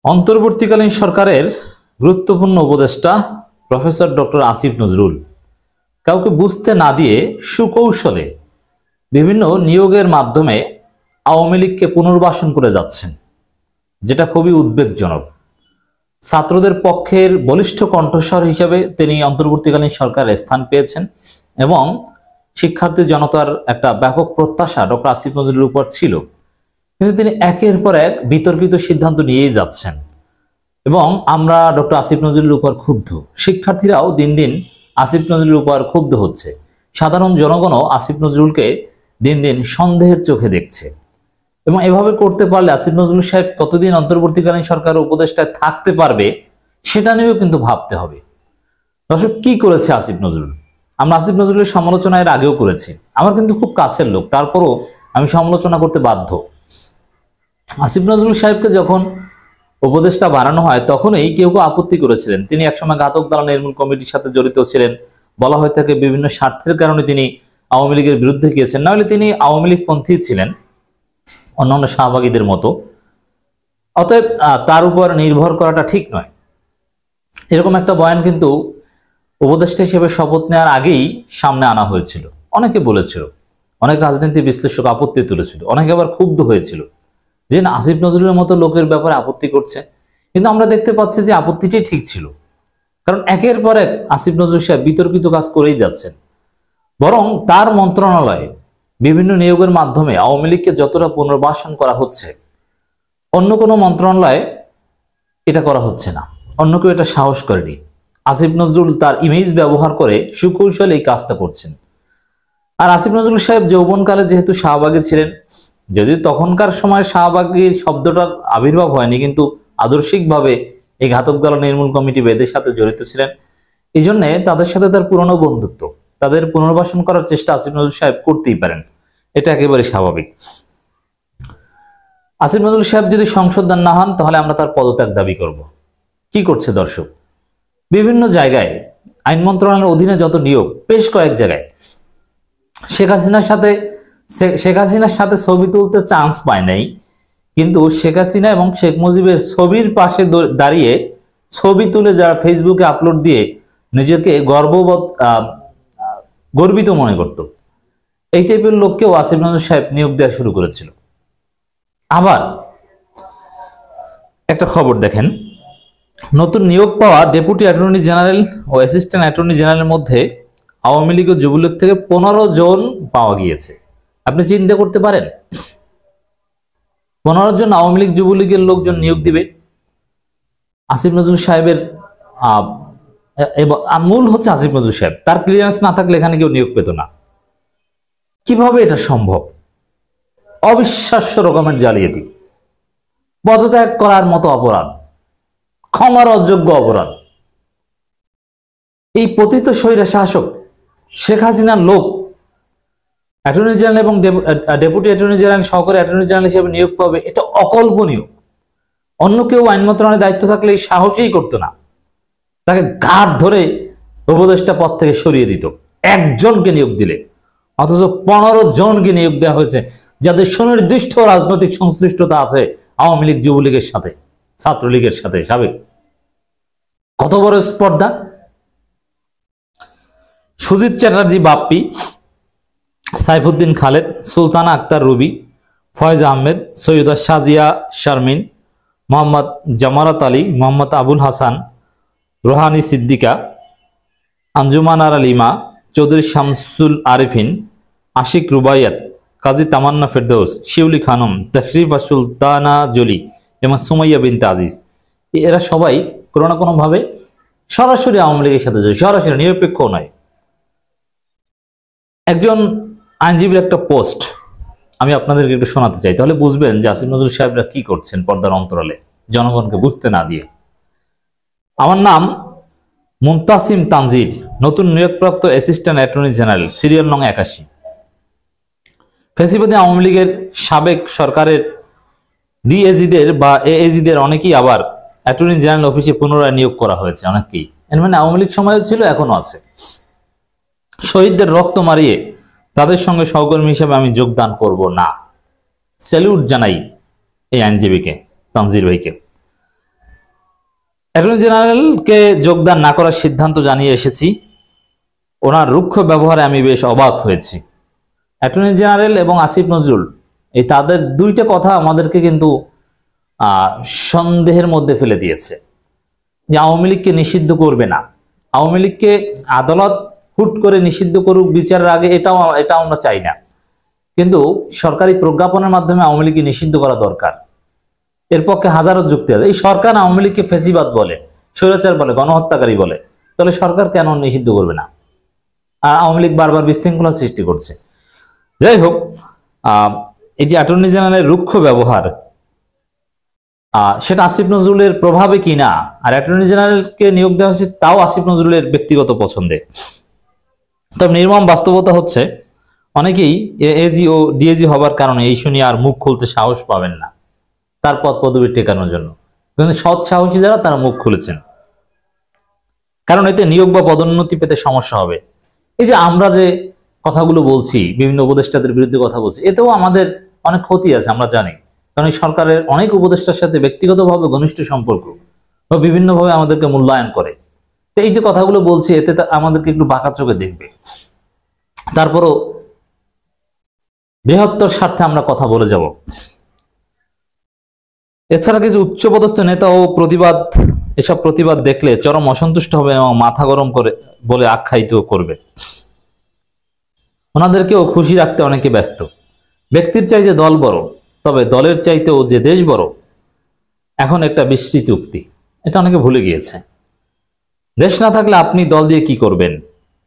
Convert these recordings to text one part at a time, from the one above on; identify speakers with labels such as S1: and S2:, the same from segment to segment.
S1: অন্তর্বর্তীকালীন সরকারের গুরুত্বপূর্ণ উপদেষ্টা প্রফেসর ডক্টর আসিফ নজরুল কাউকে বুঝতে না দিয়ে সুকৌশলে বিভিন্ন নিয়োগের মাধ্যমে আওয়ামী লীগকে পুনর্বাসন করে যাচ্ছেন, যেটা খুবই উদ্বেগজনক। ছাত্রদের পক্ষের বলিষ্ঠ কণ্ঠস্বর হিসেবে তিনি অন্তর্বর্তীকালীন সরকারে স্থান পেয়েছেন এবং শিক্ষার্থী জনতার একটা ব্যাপক প্রত্যাশা ডক্টর আসিফ নজরুলের উপর ছিল, কিন্তু তিনি একের পর এক বিতর্কিত সিদ্ধান্ত নিয়েই যাচ্ছেন এবং আমরা ডক্টর আসিফ নজরুলের উপর ক্ষুব্ধ। শিক্ষার্থীরাও দিন দিন আসিফ নজরুলের উপর ক্ষুব্ধ হচ্ছে। সাধারণ জনগণও আসিফ নজরুলকে দিন দিন সন্দেহের চোখে দেখছে এবং এভাবে করতে পারলে আসিফ নজরুল সাহেব কতদিন অন্তর্বর্তীকালীন সরকারের উপদেষ্টায় থাকতে পারবে সেটা নিয়েও কিন্তু ভাবতে হবে। দর্শক, কি করেছে আসিফ নজরুল? আমরা আসিফ নজরুলের সমালোচনা এর আগেও করেছি। আমার কিন্তু খুব কাছের লোক, তারপরও আমি সমালোচনা করতে বাধ্য। আসিফ নজরুল সাহেবকে যখন উপদেষ্টা বানানো হয় তখনই কেউ কেউ আপত্তি করেছিলেন। তিনি একসময় ঘাতক দালাল নির্মূল কমিটির সাথে জড়িত ছিলেন, বলা হয়ে থাকে বিভিন্ন স্বার্থের কারণে তিনি আওয়ামী লীগের বিরুদ্ধে গিয়েছেন, নাহলে তিনি আওয়ামী লীগ পন্থী ছিলেন অন্যান্য শাহবাগীদের মতো। অতএব তার উপর নির্ভর করাটা ঠিক নয়। এরকম একটা বয়ান কিন্তু উপদেষ্টা হিসেবে শপথ নেওয়ার আগেই সামনে আনা হয়েছিল। অনেকে বলেছিল, অনেক রাজনীতি বিশ্লেষক আপত্তি তুলেছিল, অনেকে আবার ক্ষুব্ধ হয়েছিল যে না, আসিফ নজরুলের মতো লোকের ব্যাপারে আপত্তি করছে। কিন্তু আমরা দেখতে পাচ্ছি যে আপত্তিটাই ঠিক ছিল, কারণ একের পর এক আসিফ নজরুল সাহেব বিতর্কিত কাজ করেই যাচ্ছেন। বরং তার মন্ত্রণালয়ে বিভিন্ন নিয়োগের মাধ্যমে আওয়ামী লীগকে যতটা পুনর্বাসন করা হচ্ছে, অন্য কোনো মন্ত্রণালয়ে এটা করা হচ্ছে না, অন্য কেউ এটা সাহস করেনি। আসিফ নজরুল তার ইমেজ ব্যবহার করে সুকৌশলে এই কাজটা করছেন। আর আসিফ নজরুল সাহেব যৌবনকালে যেহেতু শাহবাগে ছিলেন, যদিও তখনকার সময় শাহবাগী শব্দটার আবির্ভাব হয়নি, কিন্তু আদর্শিকভাবে এই ঘাতক দল নির্মূল কমিটি এদের সাথে জড়িত ছিলেন। এই জন্যে তাদের সাথে তার পুরনো বন্ধুত্ব, তাদের পুনর্বাসন করার চেষ্টা আসিফ নজরুল সাহেব করতেই পারেন, এটা একেবারে স্বাভাবিক। আসিফ নজরুল সাহেব যদি সংশোধন না হন তাহলে আমরা তার পদত্যাগ দাবি করব। কি করছে দর্শক? বিভিন্ন জায়গায় আইন মন্ত্রণালয়ের অধীনে যত নিয়োগ, বেশ কয়েক জায়গায় শেখ হাসিনার সাথে ছবি তুলতে চান্স পায় নাই, কিন্তু শেখ হাসিনা এবং শেখ মুজিবের ছবির পাশে দাঁড়িয়ে ছবি তুলে যারা ফেসবুকে আপলোড দিয়ে নিজেকে গর্বিত মনে করত, এই টাইপের লোককেও আসিফ নজরুল সাহেব নিয়োগ দেওয়া শুরু করেছিল। আবার একটা খবর দেখেন, নতুন নিয়োগ পাওয়া ডেপুটি অ্যাটর্নি জেনারেল ও অ্যাসিস্ট্যান্ট অ্যাটর্নি জেনারেলের মধ্যে আওয়ামী লীগ ও যুবলীগ থেকে 15 জন পাওয়া গিয়েছে। আপনি চিন্তা করতে পারেন, 15 জন আওয়ামী লীগ যুবলীগের লোকজন নিয়োগ দিবে। আসিফ নজরুল সাহেবের মূল হচ্ছে আসিফ নজরুল সাহেব, তার ক্লিয়ারেন্স না থাকলে এখানে কেউ নিয়োগ পেত না। কিভাবে এটা সম্ভব? অবিশ্বাস্য রকমের জালিয়াতি, পদত্যাগ করার মতো অপরাধ, ক্ষমার অযোগ্য অপরাধ। এই পতিত স্বৈরা শাসক শেখ হাসিনার লোক অ্যাটর্নি জেনারেল এবং ডেপুটি অ্যাটর্নি জেনারেল, সহকারী অ্যাটর্নি জেনারেল হিসেবে নিয়োগ পাবে, এটা অকল্পনীয়। অন্য কেউ আইন মন্ত্রণালয়ের দায়িত্ব থাকলে এই সাহসই করতো না, তাকে ঘাট ধরে উপদেষ্টা পদ থেকে সরিয়ে দিত একজনকে নিয়োগ দিলে। অথচ 15 জনকে নিয়োগ দেওয়া হয়েছে যাদের সুনির্দিষ্ট রাজনৈতিক সংশ্লিষ্টতা আছে আওয়ামী লীগ যুবলীগের সাথে, ছাত্রলীগের সাথে সাবেক। কত বড় স্পর্ধা! সুজিত চ্যাটার্জি বাপ্পি, সাইফুদ্দিন খালেদ, সুলতানা আক্তার রুবি, ফয়েজ আহমেদ, সৈয়দা সাজিয়া শারমিন, মোহাম্মদ জামারাত আলী, মোহাম্মদ আবুল হাসান, রোহানি সিদ্দিকা, আঞ্জুমান আরা লিমা, চৌধুরী শামসুল আরিফিন, আশিক রুবাইয়াত, কাজী তামান্না ফেরদৌস, শিউলি খানম, তশরিফা সুলতানা জলি এবং সুমাইয়া বিনতে আজিজ, এরা সবাই কোনো না কোনোভাবে সরাসরি আওয়ামী লীগের সাথে জড়িত, সরাসরি, নিরপেক্ষ নয়। একজন আইনজীবীর একটা পোস্ট আমি আপনাদেরকে একটু শোনাতে চাই, তাহলে বুঝবেন যে আসিফ নজরুল সাহেবরা কি করছেন পর্দার অন্তরালে, জনগণকে বুঝতে না দিয়ে। আমার নাম মুনতাসিম তানজির, নতুন নিয়োগপ্রাপ্ত অ্যাসিস্ট্যান্ট অ্যাটর্নি জেনারেল, সিরিয়াল নং 81। ফ্যাসিবাদী আওয়ামী লীগের সাবেক সরকারের ডিএজিদের বা এএজিদের অনেকেই আবার অ্যাটর্নি জেনারেল অফিসে পুনরায় নিয়োগ করা হয়েছে, অনেকেই। এর মানে আওয়ামী লীগ সময়ও ছিল, এখনো আছে। শহীদদের রক্ত মারিয়ে তাদের সঙ্গে সহকর্মী হিসেবে আমি যোগদান করব না। স্যালুট জানাই এই আইনজীবীকে, তানজির ভাইকে। অ্যাটর্নি জেনারেলকে যোগদান না করার সিদ্ধান্ত জানিয়ে এসেছি। ওনার রুক্ষ ব্যবহারে আমি বেশ অবাক হয়েছি। অ্যাটর্নি জেনারেল এবং আসিফ নজরুল, এই তাদের দুইটা কথা আমাদেরকে কিন্তু সন্দেহের মধ্যে ফেলে দিয়েছে যে আওয়ামী লীগকে নিষিদ্ধ করবে না। আওয়ামী লীগকে আদালত হুট করে নিষিদ্ধ করুক বিচারের আগে, এটাও আমরা চাই না, কিন্তু সরকারি প্রজ্ঞাপনের মাধ্যমে আওয়ামী লীগকে নিষিদ্ধ করা দরকার। এর পক্ষে হাজারো যুক্তি আছে। এই সরকার আওয়ামী লীগকে ফেসিবাদ বলে, স্বৈরাচার বলে, গণহত্যাকারী বলে, তাহলে সরকার কেন নিষিদ্ধ করবে না? আর আওয়ামী লীগ বারবার বিশৃঙ্খলা সৃষ্টি করছে। যাই হোক, এই যে অ্যাটর্নি জেনারেলের রুক্ষ ব্যবহার, সেটা আসিফ নজরুলের প্রভাবে কিনা, আর অ্যাটর্নি জেনারেলকে নিয়োগ দেওয়া হয়েছে তাও আসিফ নজরুলের ব্যক্তিগত পছন্দে। তবে নির্মম বাস্তবতা হচ্ছে অনেকেই এএজি ও ডিএজি হবার কারণে এই শুনিয়ে আর মুখ খুলতে সাহস পাবেন না তার পদ পদবি টেকানোর জন্য। কিন্তু সৎ সাহসী যারা, তারা মুখ খুলেছেন, কারণ এতে নিয়োগ বা পদোন্নতি পেতে সমস্যা হবে। এই যে আমরা যে কথাগুলো বলছি, বিভিন্ন উপদেষ্টাদের বিরুদ্ধে কথা বলছি, এতেও আমাদের অনেক ক্ষতি আছে, আমরা জানি। কারণ এই সরকারের অনেক উপদেষ্টার সাথে ব্যক্তিগতভাবে ঘনিষ্ঠ সম্পর্ক, বা বিভিন্নভাবে আমাদেরকে মূল্যায়ন করে। তো এই যে কথাগুলো বলছি, এতে আমাদেরকে একটু বাঁকা চোখে দেখবে। তারপরও বৃহত্তর স্বার্থে আমরা কথা বলে যাব। এছাড়া কিছু উচ্চপদস্থ নেতা ও এসব প্রতিবাদ দেখলে চরম অসন্তুষ্ট হবে এবং মাথা গরম করে বলে আখ্যায়িত করবে। ওনাদেরকেও খুশি রাখতে অনেকে ব্যস্ত। ব্যক্তির চাইতে দল বড়, তবে দলের চাইতেও যে দেশ বড়, এখন একটা বিস্তৃত উক্তি, এটা অনেকে ভুলে গিয়েছে। দেশ না থাকলে আপনি দল দিয়ে কি করবেন?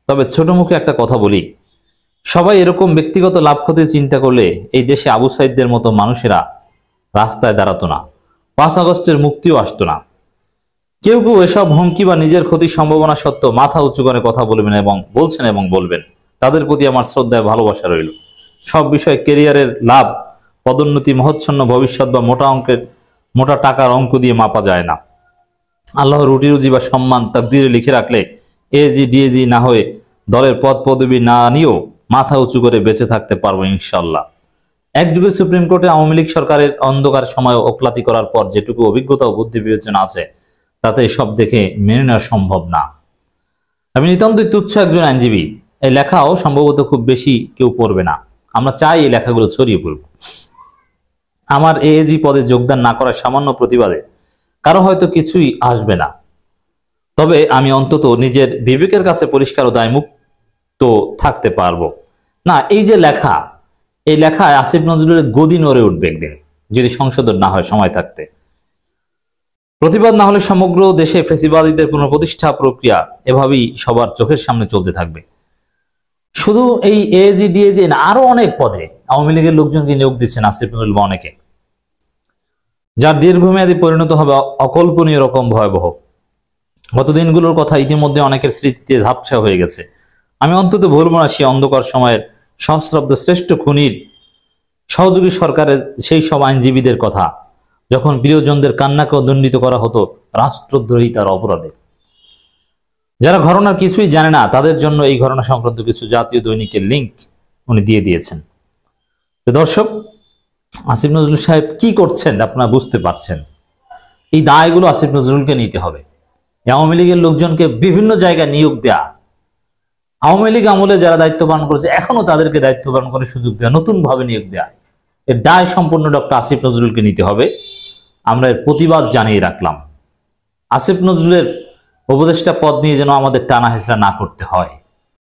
S1: তবে ছোট মুখে একটা কথা বলি, সবাই এরকম ব্যক্তিগত লাভ ক্ষতির চিন্তা করলে এই দেশে আবু সাইদদের মতো মানুষেরা রাস্তায় দাঁড়াতো না, 5 আগস্টের মুক্তিও আসতো না। কেউ কেউ এসব হুমকি বা নিজের ক্ষতির সম্ভাবনা সত্ত্বেও মাথা উঁচু করে কথা বলবেন এবং বলবেন, তাদের প্রতি আমার শ্রদ্ধায় ভালোবাসা রইল। সব বিষয় ক্যারিয়ারের লাভ, পদোন্নতি, মহচ্ছন্ন ভবিষ্যৎ বা মোটা টাকার অঙ্ক দিয়ে মাপা যায় না। আল্লাহ রুটি রুজি বা সম্মান তাকদীরে লিখে রাখলে এজি ডিএজি না হয়ে, দলের পদ পদবি না নিয়েও মাথা উঁচু করে বেঁচে থাকতে পারবো ইনশাল্লাহ। একযুগে সুপ্রিম কোর্টে আওয়ামী লীগ সরকারের অন্ধকার সময় ওকলাতি করার পর যেটুকু অভিজ্ঞতা ও বুদ্ধি বিবেচনা আছে, তাতে সব দেখে মেনে নেওয়া সম্ভব না। আমি নিতান্তই তুচ্ছ একজন আইনজীবী, এই লেখাও সম্ভবত খুব বেশি কেউ পড়বে না। আমরা চাই এই লেখাগুলো ছড়িয়ে পড়ুক। আমার এএজি পদে যোগদান না করার সামান্য প্রতিবাদে কারো হয়তো কিছুই আসবে না, তবে আমি অন্তত নিজের বিবেকের কাছে পরিষ্কার ও দায়মুক্ত থাকতে পারবো না। এই যে লেখা, এই লেখায় আসিফ নজরুলের গদি নড়ে উঠবে একদিন, যদি সংশোধন না হয় সময় থাকতে। প্রতিবাদ না হলে সমগ্র দেশে ফ্যাসিবাদীদের পুনঃপ্রতিষ্ঠা প্রক্রিয়া এভাবেই সবার চোখের সামনে চলতে থাকবে। শুধু এই এজি ডিএজি না, আরো অনেক পদে আওয়ামী লীগের লোকজনকে নিয়োগ দিচ্ছেন আসিফ নজরুল বা অনেকে, যার দীর্ঘমেয়াদী পরিণত হবে অকল্পনীয় রকম ভয়াবহ। গত দিনগুলোর কথা ইতিমধ্যে অনেকের স্মৃতিতে ঝাপসা হয়ে গেছে। আমি অন্তত ভুলবো না সেই অন্ধকার সময়ের সহস্রাব্দ শ্রেষ্ঠ খুনির সহযোগী সরকারের সেই সব আইনজীবীদের কথা, যখন প্রিয়জনদের কান্নাকেও দণ্ডিত করা হতো রাষ্ট্রদ্রোহিতার অপরাধে। যারা ঘটনার কিছুই জানে না, তাদের জন্য এই ঘটনা সংক্রান্ত কিছু জাতীয় দৈনিকের লিঙ্ক উনি দিয়ে দিয়েছেন। দর্শক, আসিফ নজরুল সাহেব কি করছেন আপনারা বুঝতে পারছেন। এই দায়গুলো আসিফ নজরুলকে নিতে হবে। আওয়ামী লীগের লোকজনকে বিভিন্ন জায়গায় নিয়োগ দেয়া, আওয়ামী লীগ আমলে যারা দায়িত্ব পালন করেছে এখনো তাদেরকে দায়িত্ব পালন করে সুযোগ দেওয়া, নতুন ভাবে নিয়োগ দেওয়া, এর দায় সম্পূর্ণ ডক্টর আসিফ নজরুলকে নিতে হবে। আমরা এর প্রতিবাদ জানিয়ে রাখলাম। আসিফ নজরুলের উপদেষ্টা পদ নিয়ে যেন আমাদের টানা হেঁচড়া না করতে হয়।